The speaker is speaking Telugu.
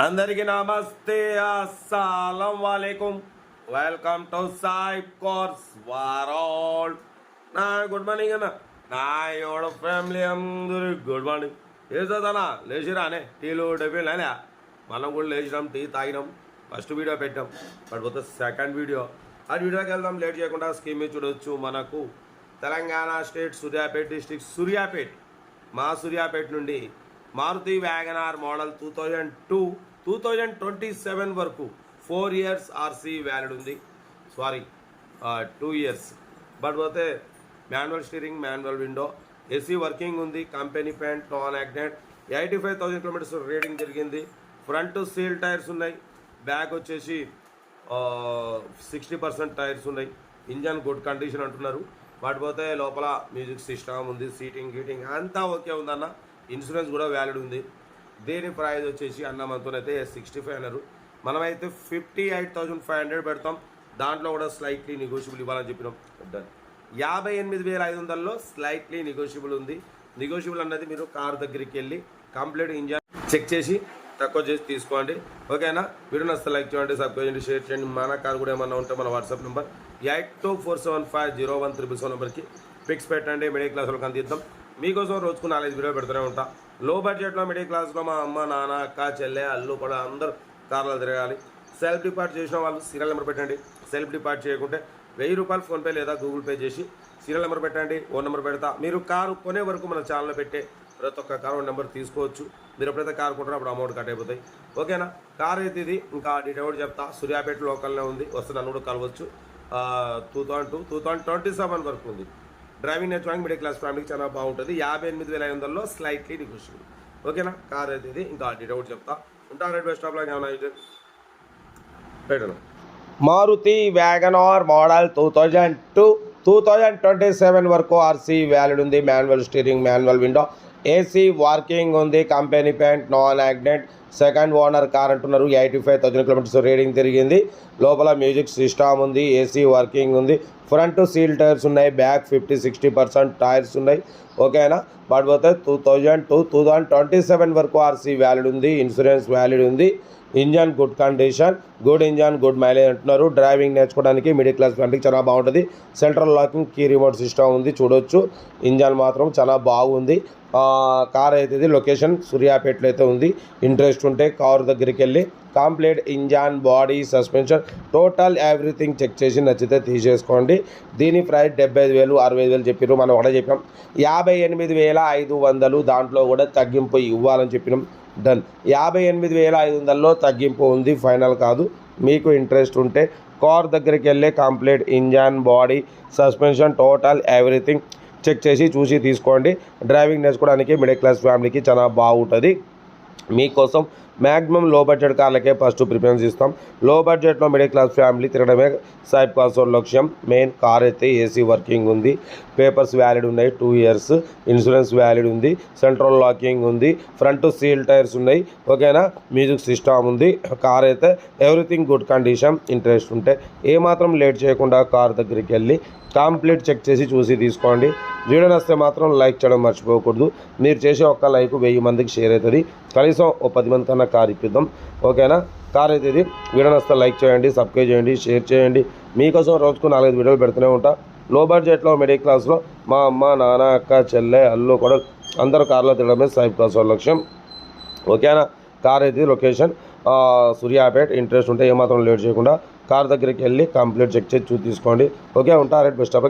అందరికీ నమస్తే, అస్సలం వాలేకుం. Welcome to cyber courses world. నా గుడ్ మార్నింగ్ అన్న, నా ఎవడ ఫ్యామిలీ అందరూ గుడ్ మార్నింగ్. ఏ చదవనా లేచిరానే, టీలు టిఫిన్ అయినా మనం కూడా లేచినాం, టీ తాగినాం, ఫస్ట్ వీడియో పెట్టాం. పడిపోతే సెకండ్ వీడియో, ఆ వీడియోకి వెళ్దాం. లేట్ చేయకుండా స్కీమ్ చూడవచ్చు. మనకు తెలంగాణ స్టేట్ సూర్యాపేట డిస్టిక్ సూర్యాపేట్, మా సూర్యాపేట నుండి మారుతి వ్యాగనార్ మోడల్ 2027 వరకు 4 years ఆర్సీ వ్యాలిడ్ ఉంది. 2 years. బట్ పోతే manual steering, manual window, AC working ఉంది, company paint, non accident, 85,000 kilometers reading జరిగింది. ఫ్రంట్ సీల్ టైర్స్ ఉన్నాయి, బ్యాక్ వచ్చేసి 60% టైర్స్ ఉన్నాయి. ఇంజన్ గుడ్ కండిషన్ అంటున్నారు. బట్ పోతే లోపల మ్యూజిక్ సిస్టమ్ ఉంది, సీటింగ్ గీటింగ్ అంతా ఓకే ఉందన్న. ఇన్సూరెన్స్ కూడా వ్యాలిడ్ ఉంది. దీని ప్రైస్ వచ్చేసి అన్న మనతోనైతే 65 అన్నారు. మనమైతే 58,500 పెడతాం. దాంట్లో కూడా స్లైట్లీ నెగోషియబుల్ ఇవ్వాలని చెప్పినాం. 58,500లో స్లైట్లీ నెగోషియబుల్ ఉంది. నెగోషియబుల్ అన్నది మీరు కార్ దగ్గరికి వెళ్ళి కంప్లీట్ ఇంజన్ చెక్ చేసి తక్కువ చేసి తీసుకోండి. ఓకేనా? వీడియో నచ్చితే లైక్ చేయండి, సబ్స్క్రైబ్ చేయండి, షేర్ చేయండి. మన కార్ కూడా ఏమన్నా ఉంటే మన వాట్సాప్ నెంబర్ 8247501377 నెంబర్కి పిక్స్ పెట్టండి. మిడిల్ క్లాస్ వాళ్ళకి అందిద్దాం. మీకోసం రోజుకు 4-5 వీడియో పెడుతూనే ఉంటా. లో బడ్జెట్లో మిడిల్ క్లాస్లో మా అమ్మ, నాన్న, అక్క, చెల్లె, అల్లు కూడా అందరూ కార్లో తిరగాలి. సెల్ఫ్ డిపార్ట్ చేసిన వాళ్ళు సీరియల్ నెంబర్ పెట్టండి. సెల్ఫ్ డిపార్ట్ చేయకుంటే 1000 రూపాయలు ఫోన్పే లేదా గూగుల్ పే చేసి సీరియల్ నెంబర్ పెట్టండి. ఓన్ నెంబర్ పెడతా. మీరు కారు కొనే వరకు మన ఛానల్లో పెట్టే ప్రతి ఒక్క కారు నెంబర్ తీసుకోవచ్చు. మీరు ఎప్పుడైతే కారు కొంటారో అప్పుడు అమౌంట్ కట్ అయిపోతాయి. ఓకేనా? కార్ అయితే ఇది. ఇంకా డీటెయిల్ చెప్తా. సూర్యాపేట లోకల్నే ఉంది. వస్తే నన్ను కూడా కలవచ్చు. 2027 వరకు ఉంది. డ్రైవింగ్ నేర్చుకోవడానికి మిడిల్ క్లాస్ ఫ్యామిలీకి చాలా బాగుంటుంది. 58,500లో స్లైట్లీ నెగోషియబుల్. ఓకేనా? కార్ అయితే ఇది. ఇంకా డీటెయిల్ చెప్తా. ఉంటాను. బెస్ట్ స్టాప్లో ఏమైనా అయితే పెట్టను. మారుతి వ్యాగనార్ మోడల్ 2027 వరకు ఆర్సీ వ్యాలిడ్ ఉంది. Manual steering, manual window, AC working ఉంది, company paint, non accident, second owner car అంటున్నారు. 85,000 kilometers రీడింగ్ తిరిగింది. లోపల మ్యూజిక్ సిస్టమ్ ఉంది, ఏసీ వర్కింగ్ ఉంది, ఫ్రంట్ సీల్ టైర్స్ ఉన్నాయి, బ్యాక్ 50-60% టైర్స్ ఉన్నాయి. ఓకేనా? బట్ పోతే 2027 వరకు ఆర్సీ వ్యాలిడ్ ఉంది. ఇన్సూరెన్స్ వ్యాలిడ్ ఉంది. Engine good condition, good engine, good mileage అంటున్నారు. డ్రైవింగ్ నేర్చుకోవడానికి మిడిల్ క్లాస్ ఫ్యామిలీకి చాలా బాగుంటుంది. Central locking, key remote system ఉంది, చూడొచ్చు. ఇంజన్ మాత్రం చాలా బాగుంది. కార్ అయితే ఇది. లొకేషన్ సూర్యాపేటలో అయితే ఉంది. ఇంట్రెస్ట్ ఉంటే కారు దగ్గరికి వెళ్ళి complete engine, body, suspension, total everything check చేసి నచ్చితే తీసేసుకోండి. దీని ప్రైస్ 75,000, 60,000 చెప్పారు. మనం ఒకటే చెప్పినాం 58,500. దాంట్లో కూడా తగ్గింపు ఇవ్వాలని చెప్పినాం. డన్. 58,500లో తగ్గింపు ఉంది, ఫైనల్ కాదు. మీకు ఇంట్రెస్ట్ ఉంటే కార్ దగ్గరికి వెళ్ళి complete engine, body, suspension, total everything check చేసి చూసి తీసుకోండి. డ్రైవింగ్ నేర్చుకోవడానికి మిడిల్ క్లాస్ ఫ్యామిలీకి చాలా బాగుంటుంది. మీకోసం మ్యాక్సిమం లో బడ్జెట్ కార్లకే ఫస్ట్ ప్రిఫరెన్స్ ఇస్తాం. లో బడ్జెట్లో మిడిల్ క్లాస్ ఫ్యామిలీ తిరగడమే సాయిబ్ కార్స్ లక్ష్యం. మెయిన్ కార్ అయితే ఏసీ వర్కింగ్ ఉంది, పేపర్స్ వ్యాలిడ్ ఉన్నాయి, 2 years ఇన్సూరెన్స్ వ్యాలిడ్ ఉంది, సెంట్రల్ లాకింగ్ ఉంది, ఫ్రంట్ సీల్ టైర్స్ ఉన్నాయి. ఓకేనా? మ్యూజిక్ సిస్టమ్ ఉంది. కార్ అయితే ఎవ్రీథింగ్ గుడ్ కండిషన్. ఇంట్రెస్ట్ ఉంటే ఏమాత్రం లేట్ చేయకుండా కార్ దగ్గరికి వెళ్ళి కంప్లీట్ చెక్ చేసి చూసి తీసుకోండి. వీడియో నచ్చితే మాత్రం లైక్ చేయడం మర్చిపోకూడదు. మీరు చేసే ఒక్క లైక్ 1000 మందికి షేర్ అవుతుంది. కనీసం 10 మంది కన్నా కార్ ఇప్పిద్దాం. ఓకేనా? కార్ అయితే ఇది. వీడియో నచ్చితే లైక్ చేయండి, సబ్స్క్రైబ్ చేయండి, షేర్ చేయండి. మీకోసం రోజుకు 4-5 వీడియోలు పెడుతూనే ఉంటా. లో బడ్జెట్లో మిడిల్ క్లాస్లో మా అమ్మ, నాన్న, అక్క, చెల్లె, అల్లు కూడా అందరూ కార్లో తిరగడమే సాయిబ్ కార్స్ లక్ష్యం. ఓకేనా? కార్ అయితే లొకేషన్ సూర్యాపేట్. ఇంట్రెస్ట్ ఉంటే ఏమాత్రం లేట్ చేయకుండా కార్ దగ్గరికి వెళ్ళి కంప్లీట్ చెక్ చేసి చూసి తీసుకోండి. ఓకే? ఉంటా. Best of.